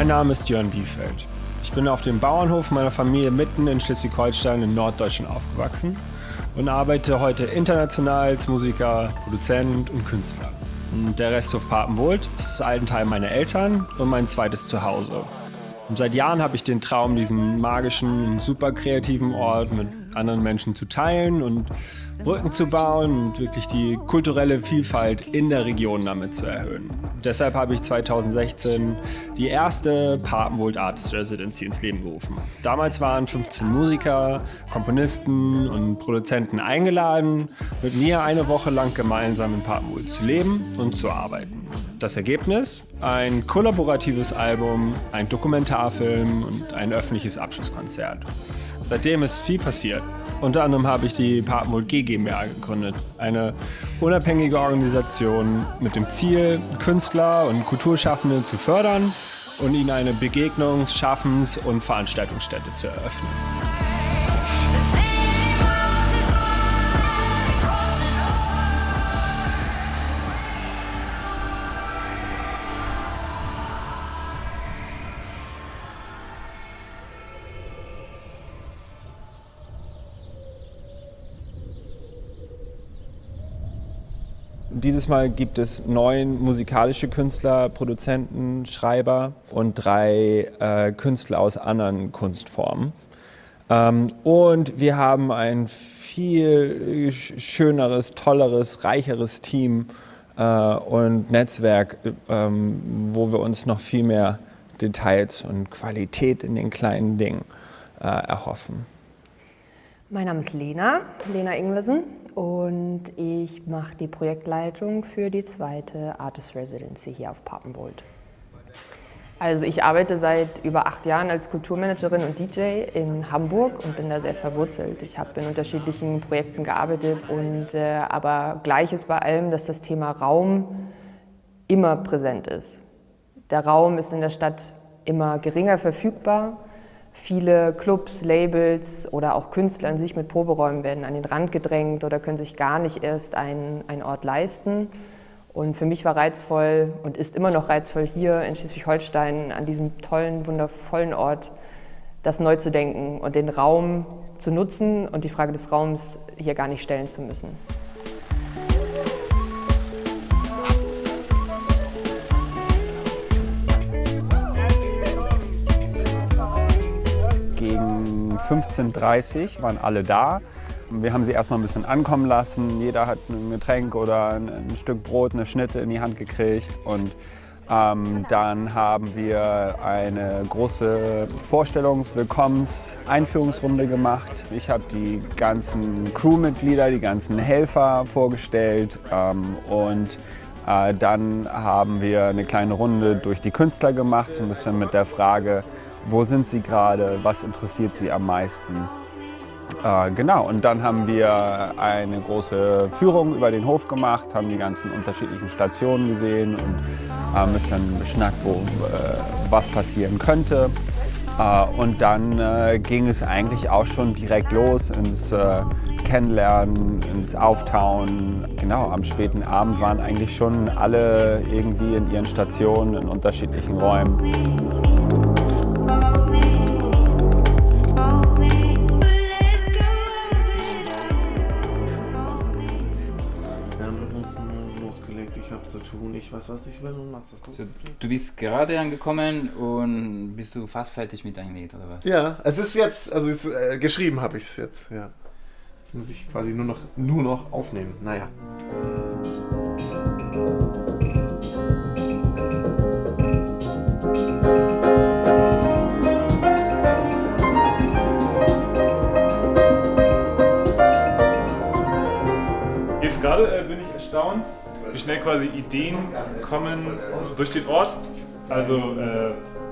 Mein Name ist Jörn Biefeld. Ich bin auf dem Bauernhof meiner Familie mitten in Schleswig-Holstein in Norddeutschland aufgewachsen und arbeite heute international als Musiker, Produzent und Künstler. Und der Resthof Papenwohld ist das Altenheim meiner Eltern und mein zweites Zuhause. Und seit Jahren habe ich den Traum, diesen magischen, super kreativen Ort mit anderen Menschen zu teilen und Brücken zu bauen und wirklich die kulturelle Vielfalt in der Region damit zu erhöhen. Deshalb habe ich 2016 die erste Papenwohld Artist Residency ins Leben gerufen. Damals waren 15 Musiker, Komponisten und Produzenten eingeladen, mit mir eine Woche lang gemeinsam in Papenwohld zu leben und zu arbeiten. Das Ergebnis? Ein kollaboratives Album, ein Dokumentarfilm und ein öffentliches Abschlusskonzert. Seitdem ist viel passiert. Unter anderem habe ich die Papenwohld GmbH gegründet, eine unabhängige Organisation mit dem Ziel, Künstler und Kulturschaffende zu fördern und ihnen eine Begegnungs-, Schaffens- und Veranstaltungsstätte zu eröffnen. Dieses Mal gibt es 9 musikalische Künstler, Produzenten, Schreiber und 3 Künstler aus anderen Kunstformen. Und wir haben ein viel schöneres, tolleres, reicheres Team und Netzwerk, wo wir uns noch viel mehr Details und Qualität in den kleinen Dingen erhoffen. Mein Name ist Lena Ingwersen. Und ich mache die Projektleitung für die zweite Artist Residency hier auf Papenwohld. Also ich arbeite seit über 8 Jahren als Kulturmanagerin und DJ in Hamburg und bin da sehr verwurzelt. Ich habe in unterschiedlichen Projekten gearbeitet und aber gleich ist bei allem, dass das Thema Raum immer präsent ist. Der Raum ist in der Stadt immer geringer verfügbar. Viele Clubs, Labels oder auch Künstler an sich mit Proberäumen werden an den Rand gedrängt oder können sich gar nicht erst einen Ort leisten. Und für mich war reizvoll und ist immer noch reizvoll, hier in Schleswig-Holstein an diesem tollen, wundervollen Ort das neu zu denken und den Raum zu nutzen und die Frage des Raums hier gar nicht stellen zu müssen. Gegen 15:30 Uhr waren alle da. Wir haben sie erstmal ein bisschen ankommen lassen. Jeder hat ein Getränk oder ein Stück Brot, eine Schnitte in die Hand gekriegt. Und dann haben wir eine große Vorstellungs-Willkommens-Einführungsrunde gemacht. Ich habe die ganzen Crewmitglieder, die ganzen Helfer vorgestellt. Und dann haben wir eine kleine Runde durch die Künstler gemacht, so ein bisschen mit der Frage, wo sind sie gerade, was interessiert sie am meisten. Genau, und dann haben wir eine große Führung über den Hof gemacht, haben die ganzen unterschiedlichen Stationen gesehen und ein bisschen beschnackt, was passieren könnte. Und dann ging es eigentlich auch schon direkt los ins Kennenlernen, ins Auftauen. Genau, am späten Abend waren eigentlich schon alle irgendwie in ihren Stationen in unterschiedlichen Räumen. Ich weiß, was ich will und machst das gut. So, du bist gerade angekommen und bist du fast fertig mit deinem Lied, oder was? Ja, es ist jetzt, also geschrieben habe ich es jetzt, ja. Jetzt muss ich quasi nur noch aufnehmen, naja. Jetzt gerade bin ich erstaunt, wie schnell quasi Ideen kommen durch den Ort. Also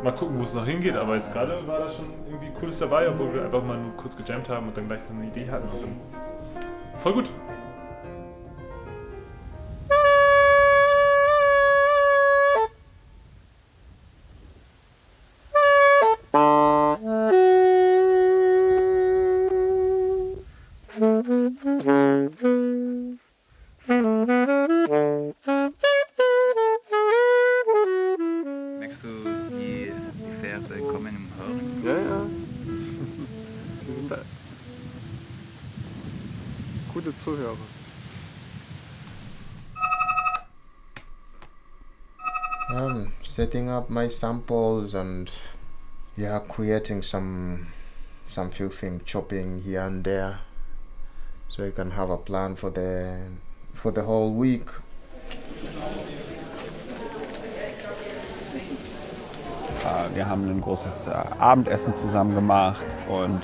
mal gucken, wo es noch hingeht, aber jetzt gerade war da schon irgendwie Cooles dabei, obwohl wir einfach mal nur kurz gejammt haben und dann gleich so eine Idee hatten. Und dann voll gut. Merkst du die zuhöre. Setting up my samples and creating some few things, chopping here and there, so I can have a plan for the whole week. Wir haben ein großes Abendessen zusammen gemacht und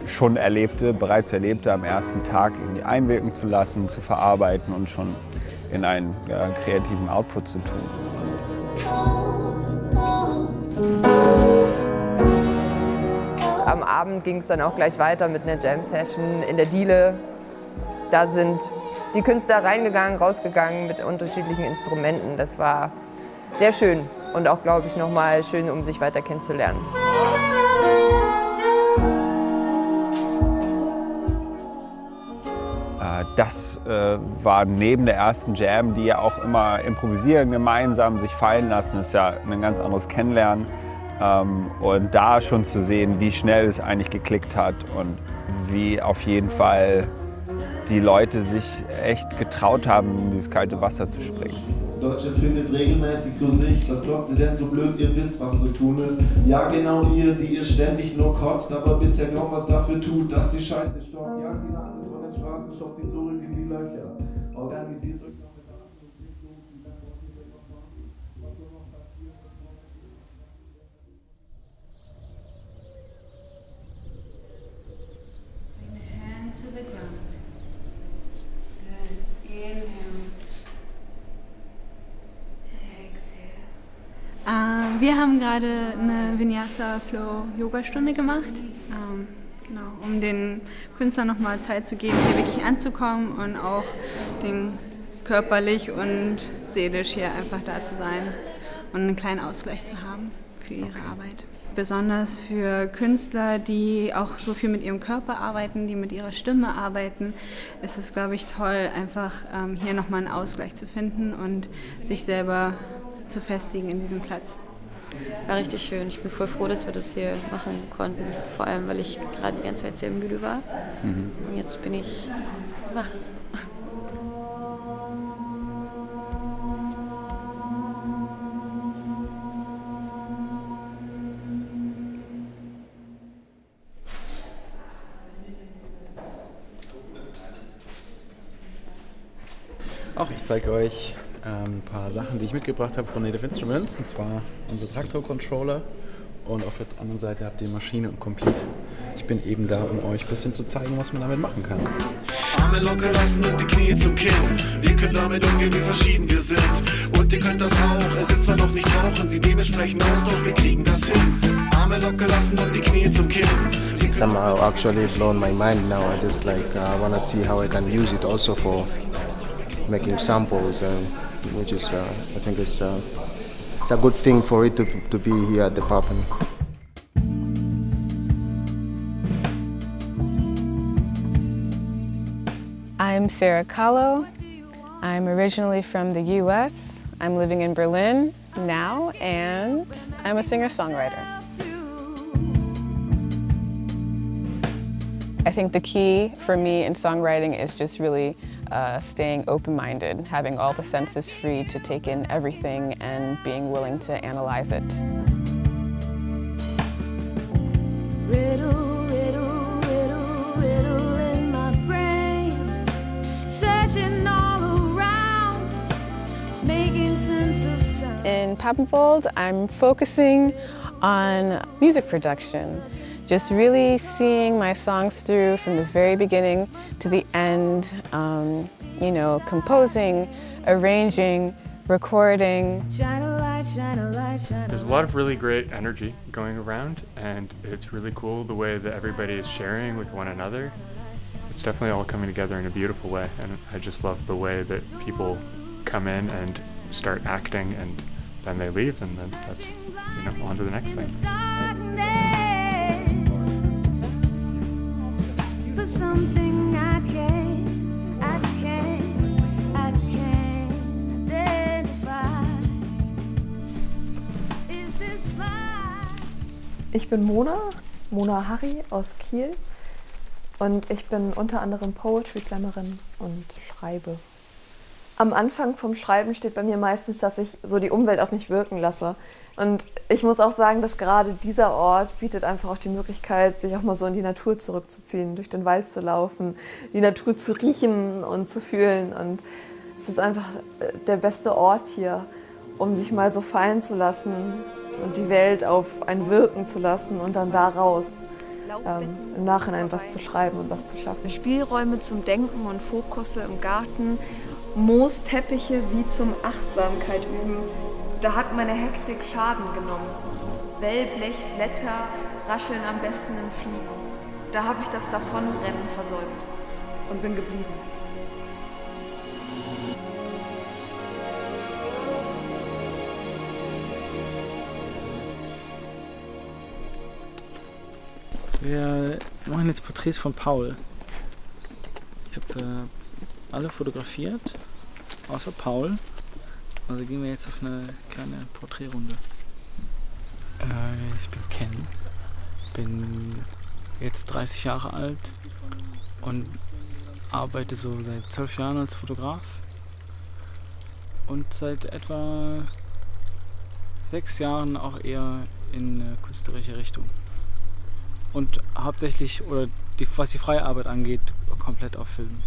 schon bereits Erlebte am ersten Tag irgendwie einwirken zu lassen, zu verarbeiten und schon in einen kreativen Output zu tun. Am Abend ging es dann auch gleich weiter mit einer Jam-Session in der Diele. Da sind die Künstler reingegangen, rausgegangen mit unterschiedlichen Instrumenten. Das war sehr schön und auch, glaube ich, nochmal schön, um sich weiter kennenzulernen. Das war neben der ersten Jam, die ja auch immer improvisieren, gemeinsam sich fallen lassen, ist ja ein ganz anderes Kennenlernen. Und da schon zu sehen, wie schnell es eigentlich geklickt hat und wie auf jeden Fall die Leute sich echt getraut haben, in dieses kalte Wasser zu springen. Deutschland findet regelmäßig zu sich, was glaubt ihr denn so blöd, ihr wisst, was zu tun ist. Ja genau ihr, die ihr ständig nur kotzt, aber bisher kaum was dafür tut, dass die Scheiße stoppt. Ja, die Nazis von den Straßen, stoppt sie zurück in die Löcher. Organisiert euch noch mit Hands to the ground. Good. Inhale. Exhale. Wir haben gerade eine Vinyasa Flow Yoga-Stunde gemacht, genau, um den Künstlern nochmal Zeit zu geben, hier wirklich anzukommen und auch den körperlich und seelisch hier einfach da zu sein und einen kleinen Ausgleich zu haben für ihre Arbeit. Besonders für Künstler, die auch so viel mit ihrem Körper arbeiten, die mit ihrer Stimme arbeiten, ist es, glaube ich, toll, einfach hier nochmal einen Ausgleich zu finden und sich selber zu festigen in diesem Platz. War richtig schön. Ich bin voll froh, dass wir das hier machen konnten. Vor allem, weil ich gerade die ganze Zeit sehr müde war. Und jetzt bin ich wach. Auch ich zeige euch ein paar Sachen, die ich mitgebracht habe von Native Instruments, und zwar unsere Traktor-Controller, und auf der anderen Seite habt ihr Maschine und Complete. Ich bin eben da, um euch ein bisschen zu zeigen, was man damit machen kann. Arme locker lassen und die Knie zum Kinn. Ihr könnt damit umgehen, wie verschieden wir sind. Und ihr könnt das auch, es ist zwar noch nicht rauchen, sieht dementsprechend aus, doch wir kriegen das hin. Arme locker lassen und die Knie zum Kinn. Somehow actually blown my mind now. I just wanna see how I can use it also for making samples, which is I think it's a good thing for it to be here at the Papen. I'm Sarah Kahlo. I'm originally from the US. I'm living in Berlin now, and I'm a singer-songwriter. I think the key for me in songwriting is just really staying open-minded, having all the senses free to take in everything and being willing to analyze it. Riddle, riddle, riddle, riddle in my brain, searching all around, making sense of sound. In Papenvold, I'm focusing on music production. Just really seeing my songs through from the very beginning to the end, composing, arranging, recording. Shine a light, shine a light, shine a light. There's a lot of really great energy going around, and it's really cool the way that everybody is sharing with one another. It's definitely all coming together in a beautiful way, and I just love the way that people come in and start acting, and then they leave, and then that's, on to the next thing. Something I can't identify. Is this fine? Ich bin Mona Harry aus Kiel. und ich bin unter anderem Poetry Slammerin und schreibe. Am Anfang vom Schreiben steht bei mir meistens, dass ich so die Umwelt auf mich wirken lasse. Und ich muss auch sagen, dass gerade dieser Ort bietet einfach auch die Möglichkeit, sich auch mal so in die Natur zurückzuziehen, durch den Wald zu laufen, die Natur zu riechen und zu fühlen. Und es ist einfach der beste Ort hier, um sich mal so fallen zu lassen und die Welt auf einen wirken zu lassen und dann daraus im Nachhinein was zu schreiben und was zu schaffen. Spielräume zum Denken und Fokusse im Garten, Moosteppiche wie zum Achtsamkeit üben. Da hat meine Hektik Schaden genommen. Wellblechblätter rascheln am besten im Fliegen. Da habe ich das Davonrennen versäumt und bin geblieben. Wir machen jetzt Porträts von Paul. Ich habe alle fotografiert, außer Paul. Also gehen wir jetzt auf eine kleine Porträtrunde. Ich bin Ken, bin jetzt 30 Jahre alt und arbeite so seit 12 Jahren als Fotograf und seit etwa 6 Jahren auch eher in künstlerische Richtung. Und hauptsächlich, oder was die freie Arbeit angeht, komplett auf Film.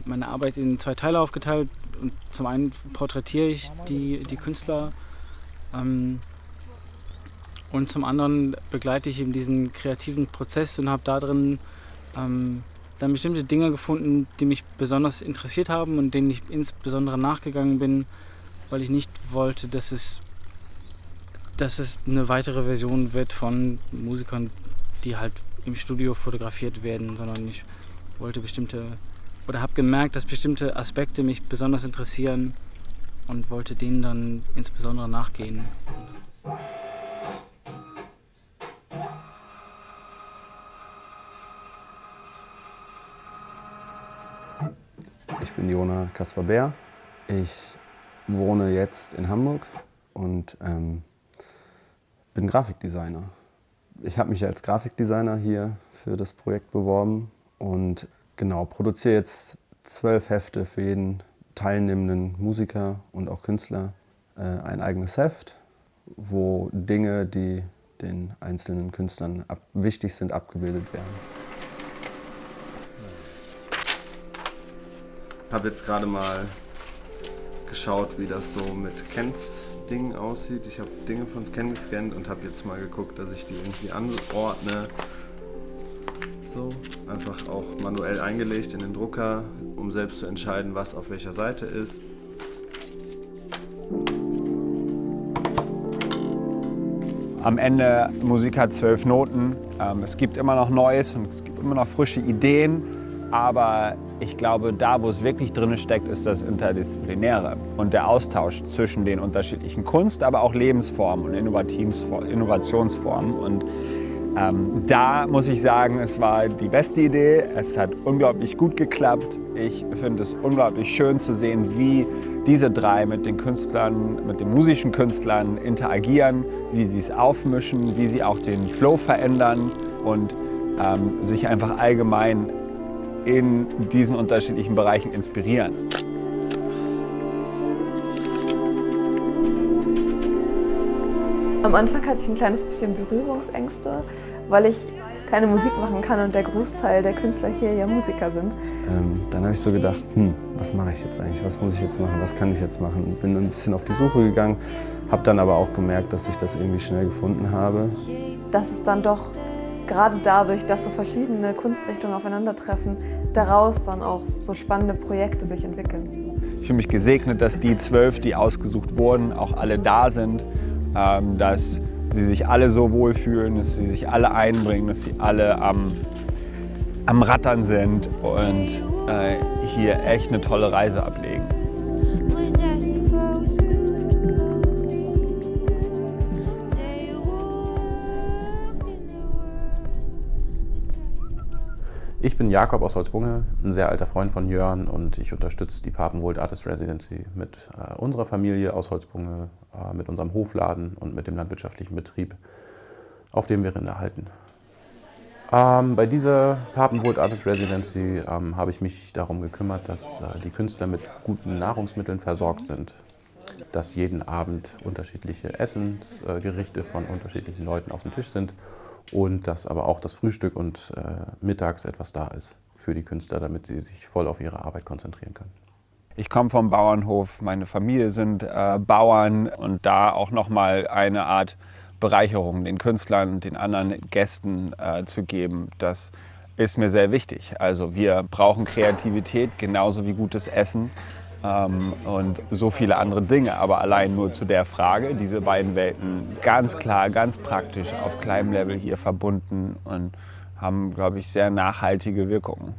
Meine Arbeit in 2 Teile aufgeteilt. Und zum einen porträtiere ich die Künstler und zum anderen begleite ich eben diesen kreativen Prozess und habe da drin dann bestimmte Dinge gefunden, die mich besonders interessiert haben und denen ich insbesondere nachgegangen bin, weil ich nicht wollte, dass es eine weitere Version wird von Musikern, die halt im Studio fotografiert werden, sondern ich wollte habe gemerkt, dass bestimmte Aspekte mich besonders interessieren und wollte denen dann insbesondere nachgehen. Ich bin Jona Kaspar-Bär. Ich wohne jetzt in Hamburg und bin Grafikdesigner. Ich habe mich als Grafikdesigner hier für das Projekt beworben und produziere jetzt 12 Hefte für jeden teilnehmenden Musiker und auch Künstler. Ein eigenes Heft, wo Dinge, die den einzelnen Künstlern wichtig sind, abgebildet werden. Ich habe jetzt gerade mal geschaut, wie das so mit Kens Dingen aussieht. Ich habe Dinge von Ken gescannt und habe jetzt mal geguckt, dass ich die irgendwie anordne. So, einfach auch manuell eingelegt in den Drucker, um selbst zu entscheiden, was auf welcher Seite ist. Am Ende, Musik hat 12 Noten. Es gibt immer noch Neues und es gibt immer noch frische Ideen. Aber ich glaube, da, wo es wirklich drin steckt, ist das Interdisziplinäre und der Austausch zwischen den unterschiedlichen Kunst-, aber auch Lebensformen und Innovationsformen. Und da muss ich sagen, es war die beste Idee. Es hat unglaublich gut geklappt. Ich finde es unglaublich schön zu sehen, wie diese 3 mit den Künstlern, mit den musischen Künstlern interagieren, wie sie es aufmischen, wie sie auch den Flow verändern und sich einfach allgemein in diesen unterschiedlichen Bereichen inspirieren. Am Anfang hatte ich ein kleines bisschen Berührungsängste, weil ich keine Musik machen kann und der Großteil der Künstler hier ja Musiker sind. Dann habe ich so gedacht, was mache ich jetzt eigentlich, was muss ich jetzt machen, was kann ich jetzt machen? Bin ein bisschen auf die Suche gegangen, habe dann aber auch gemerkt, dass ich das irgendwie schnell gefunden habe. Dass es dann doch gerade dadurch, dass so verschiedene Kunstrichtungen aufeinandertreffen, daraus dann auch so spannende Projekte sich entwickeln. Ich fühle mich gesegnet, dass die 12, die ausgesucht wurden, auch alle da sind, dass sie sich alle so wohlfühlen, dass sie sich alle einbringen, dass sie alle am Rattern sind und hier echt eine tolle Reise ablegen. Ich bin Jakob aus Holzbunge, ein sehr alter Freund von Jörn und ich unterstütze die Papenwold Artist Residency mit unserer Familie aus Holzbunge, mit unserem Hofladen und mit dem landwirtschaftlichen Betrieb. auf dem wir Rinder halten. Bei dieser Papenwold Artist Residency habe ich mich darum gekümmert, dass die Künstler mit guten Nahrungsmitteln versorgt sind. Dass jeden Abend unterschiedliche Essensgerichte von unterschiedlichen Leuten auf dem Tisch sind und dass aber auch das Frühstück und mittags etwas da ist für die Künstler, damit sie sich voll auf ihre Arbeit konzentrieren können. Ich komme vom Bauernhof, meine Familie sind Bauern und da auch nochmal eine Art Bereicherung den Künstlern und den anderen Gästen zu geben, das ist mir sehr wichtig. Also wir brauchen Kreativität genauso wie gutes Essen und so viele andere Dinge, aber allein nur zu der Frage, diese beiden Welten ganz klar, ganz praktisch auf kleinem Level hier verbunden und haben, glaube ich, sehr nachhaltige Wirkungen.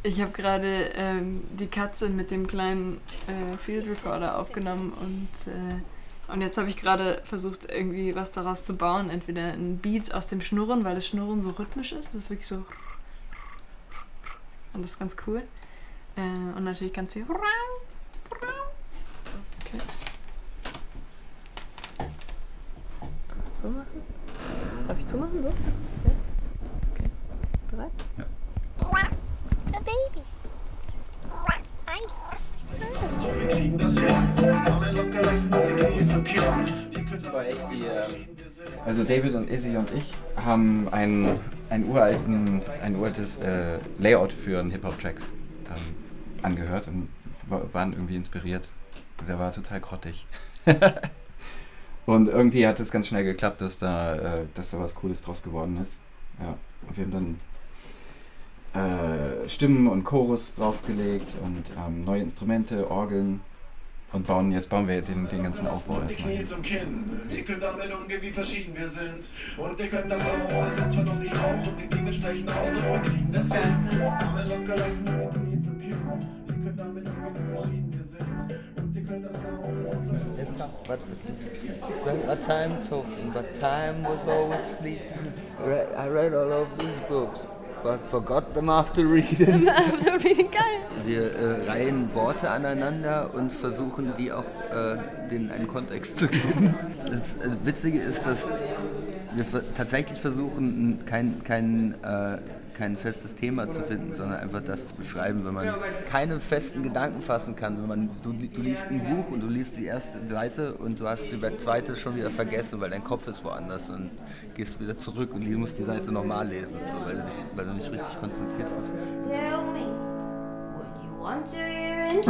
Ich habe gerade die Katze mit dem kleinen Field Recorder aufgenommen und jetzt habe ich gerade versucht, irgendwie was daraus zu bauen. Entweder ein Beat aus dem Schnurren, weil das Schnurren so rhythmisch ist. Das ist wirklich so. Und das ist ganz cool. Und natürlich ganz viel. Okay. So machen? Darf ich zumachen? So? Okay. Bereit? Ja. A baby. Wir kriegen das hin. Arme locker lassen und die Knie zum Kinn. Also David und Izzy und ich haben ein uraltes Layout für einen Hip-Hop-Track angehört und waren irgendwie inspiriert. Der war total grottig. Und irgendwie hat es ganz schnell geklappt, dass da was Cooles draus geworden ist. Ja, und wir haben dann Stimmen und Chorus draufgelegt und neue Instrumente, Orgeln und jetzt bauen wir den ganzen Aufbau erstmal. Ihr könnt damit umgehen, wie verschieden wir sind. Und ihr könnt das auch, es ist zwar noch nicht Rauch und sieht dementsprechend aus, doch wir kriegen das hin. Arme locker lassen und die Knie zum Kinn. Ihr könnt damit umgehen, wie verschieden wir sind. Und ihr könnt das auch, es ist zwar noch nicht Spent our time talking, but time was always fleeting. I read all of these books, but forgot them after reading. After reading, geil. Wir reihen Worte aneinander und versuchen, die auch denen einen Kontext zu geben. Das Witzige ist, dass wir tatsächlich versuchen, kein festes Thema zu finden, sondern einfach das zu beschreiben, wenn man keine festen Gedanken fassen kann. Du liest ein Buch und du liest die erste Seite und du hast die zweite schon wieder vergessen, weil dein Kopf ist woanders und gehst wieder zurück und musst die Seite nochmal lesen, weil du nicht richtig konzentriert bist. Tell me what you want to hear and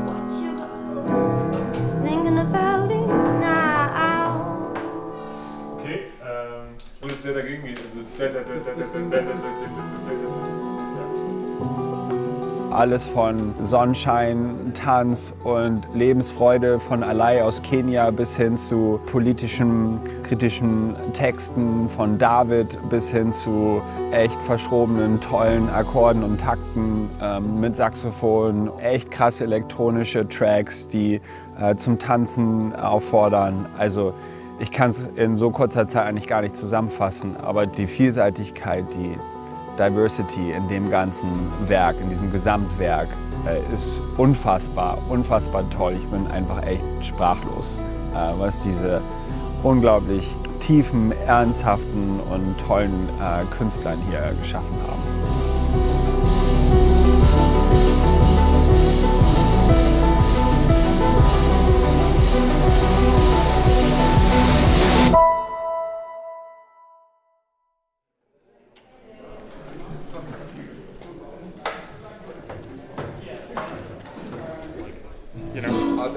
what you thinking about it now. Okay, und es sehr dagegen geht. Alles von Sonnenschein, Tanz und Lebensfreude von Alai aus Kenia bis hin zu politischen, kritischen Texten von David bis hin zu echt verschrobenen, tollen Akkorden und Takten mit Saxophon. Echt krasse elektronische Tracks, die zum Tanzen auffordern. Also ich kann es in so kurzer Zeit eigentlich gar nicht zusammenfassen, aber die Vielseitigkeit, die Diversity in dem ganzen Werk, in diesem Gesamtwerk, ist unfassbar toll. Ich bin einfach echt sprachlos, was diese unglaublich tiefen, ernsthaften und tollen Künstlern hier geschaffen haben.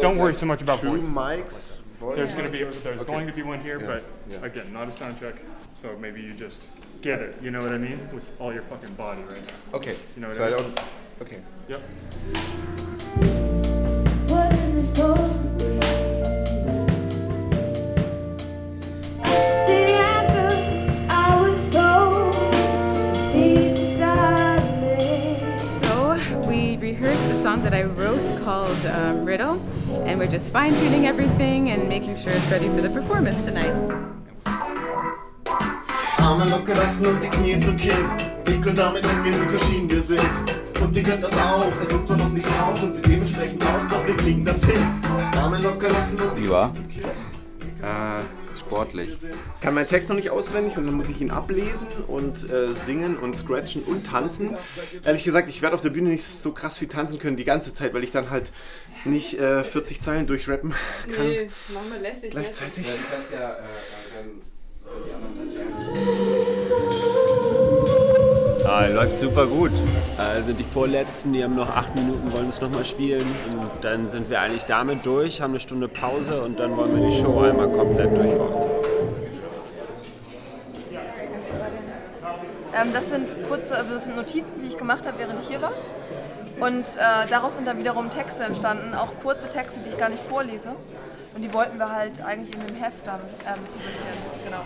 Don't worry so much about two voice. mics. There's going to be one here, but again, not a sound check. So maybe you just get it. You know what I mean? With all your fucking body right now. Okay. You know what So I mean? I don't. Okay. Yep. What is this supposed to be? The answer I was told deep inside me. So we rehearsed the song that I wrote called Riddle, and we're just fine-tuning everything and making sure it's ready for the performance tonight. Arme locker lassen und die Knie zum Kinn. Ihr könnt damit umgehen, wie verschieden wir sind. Und ihr könnt das auch, es ist zwar noch nicht Rauch und sieht dementsprechend aus, doch wir kriegen das hin. Arme locker lassen und die Lieber. Knie zum Kinn. Sportlich. Ich kann meinen Text noch nicht auswendig und dann muss ich ihn ablesen und singen und scratchen und tanzen. Ehrlich gesagt, ich werde auf der Bühne nicht so krass viel tanzen können die ganze Zeit, weil ich dann halt nicht 40 Zeilen durchrappen kann. Nee, machen wir lässig. Gleichzeitig. Ja, du kannst ja die anderen Läuft super gut. Also die Vorletzten, die haben noch 8 Minuten, wollen es nochmal spielen. Und dann sind wir eigentlich damit durch, haben eine Stunde Pause und dann wollen wir die Show einmal komplett durchrollen. Das sind Notizen, die ich gemacht habe, während ich hier war. Und daraus sind dann wiederum Texte entstanden, auch kurze Texte, die ich gar nicht vorlese. Und die wollten wir halt eigentlich in dem Heft dann präsentieren. Genau.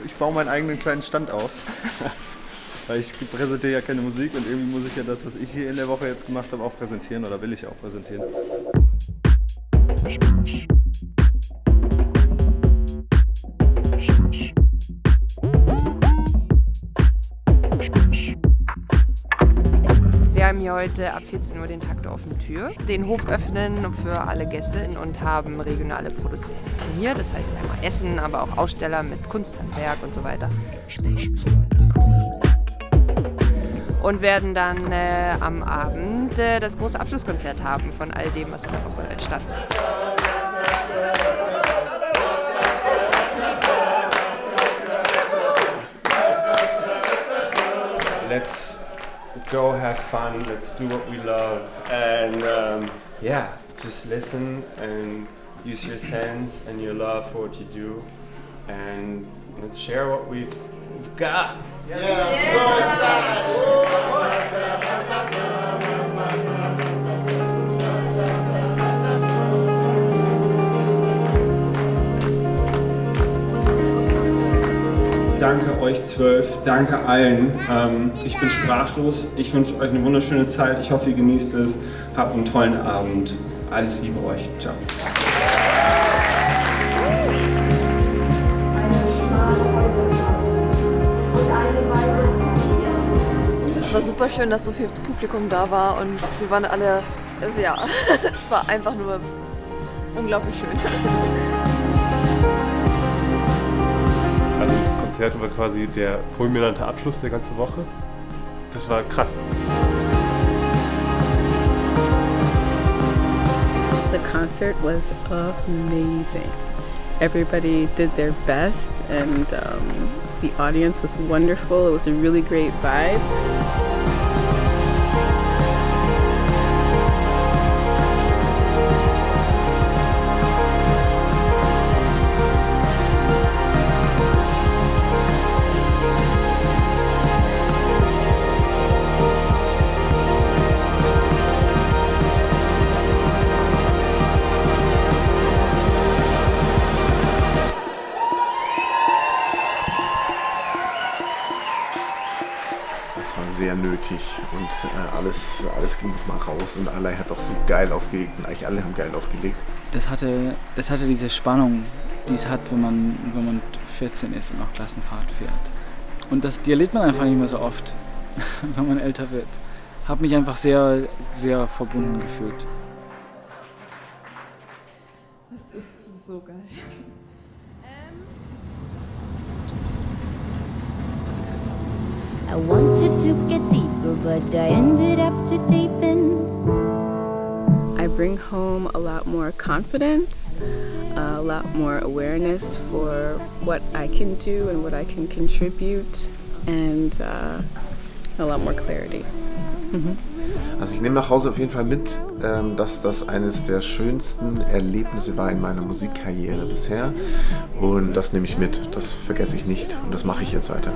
Ich baue meinen eigenen kleinen Stand auf. Weil ich präsentiere ja keine Musik und irgendwie muss ich ja das, was ich hier in der Woche jetzt gemacht habe, auch präsentieren oder will ich auch präsentieren. Wir haben hier heute ab 14 Uhr den Tag der offenen Tür, den Hof öffnen für alle Gäste und haben regionale Produzenten hier. Das heißt einmal Essen, aber auch Aussteller mit Kunsthandwerk und so weiter. Und werden dann am Abend das große Abschlusskonzert haben von all dem, was in der Woche entstanden ist. Let's go have fun, let's do what we love, and just listen and use your sense and your love for what you do, and let's share what we've got. Danke euch 12, danke allen. Ich bin sprachlos. Ich wünsche euch eine wunderschöne Zeit. Ich hoffe, ihr genießt es. Habt einen tollen Abend. Alles Liebe euch. Ciao. Es war super schön, dass so viel Publikum da war und wir waren alle, es war einfach nur unglaublich schön. Also das Konzert war quasi der fulminante Abschluss der ganzen Woche. Das war krass. The concert was amazing. Everybody did their best and the audience was wonderful. It was a really great vibe. Sehr nötig und alles ging noch mal raus und Alay hat auch so geil aufgelegt und eigentlich alle haben geil aufgelegt. Das hatte diese Spannung, die es hat, wenn man 14 ist und auch Klassenfahrt fährt. Und die erlebt man einfach nicht mehr so oft, wenn man älter wird. Das hat mich einfach sehr, sehr verbunden gefühlt. Das ist so geil. I wanted to get deeper, but I ended up too deep in. I bring home a lot more confidence, a lot more awareness for what I can do and what I can contribute, and a lot more clarity. Also ich nehme nach Hause auf jeden Fall mit, dass das eines der schönsten Erlebnisse war in meiner Musikkarriere bisher und das nehme ich mit, das vergesse ich nicht und das mache ich jetzt weiter.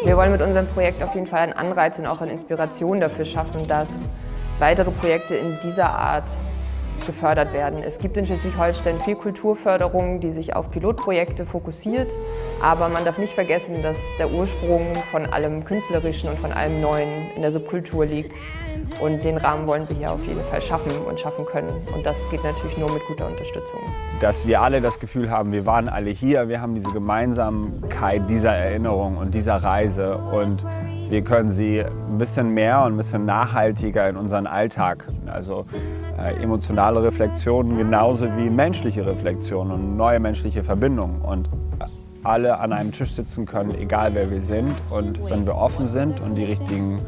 Wir wollen mit unserem Projekt auf jeden Fall einen Anreiz und auch eine Inspiration dafür schaffen, dass weitere Projekte in dieser Art gefördert werden. Es gibt in Schleswig-Holstein viel Kulturförderung, die sich auf Pilotprojekte fokussiert, aber man darf nicht vergessen, dass der Ursprung von allem Künstlerischen und von allem Neuen in der Subkultur liegt. Und den Rahmen wollen wir hier auf jeden Fall schaffen und schaffen können. Und das geht natürlich nur mit guter Unterstützung. Dass wir alle das Gefühl haben, wir waren alle hier, wir haben diese Gemeinsamkeit dieser Erinnerung und dieser Reise und wir können sie ein bisschen mehr und ein bisschen nachhaltiger in unseren Alltag, also emotionale Reflexionen genauso wie menschliche Reflexionen und neue menschliche Verbindungen und alle an einem Tisch sitzen können, egal wer wir sind, und wenn wir offen sind und die richtigen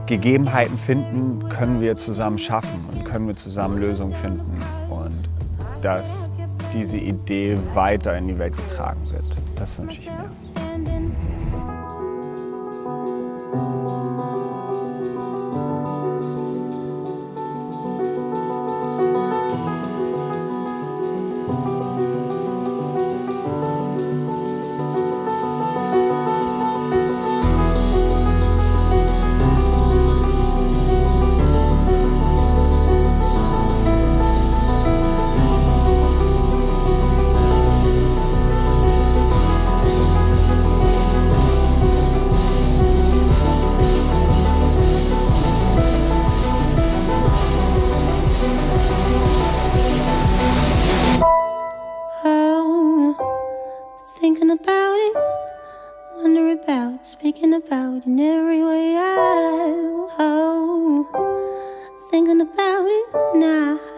Gegebenheiten finden, können wir zusammen schaffen und können wir zusammen Lösungen finden und dass diese Idee weiter in die Welt getragen wird. Das wünsche ich mir. Thinking about it, wonder about, speaking about in every way thinking about it now.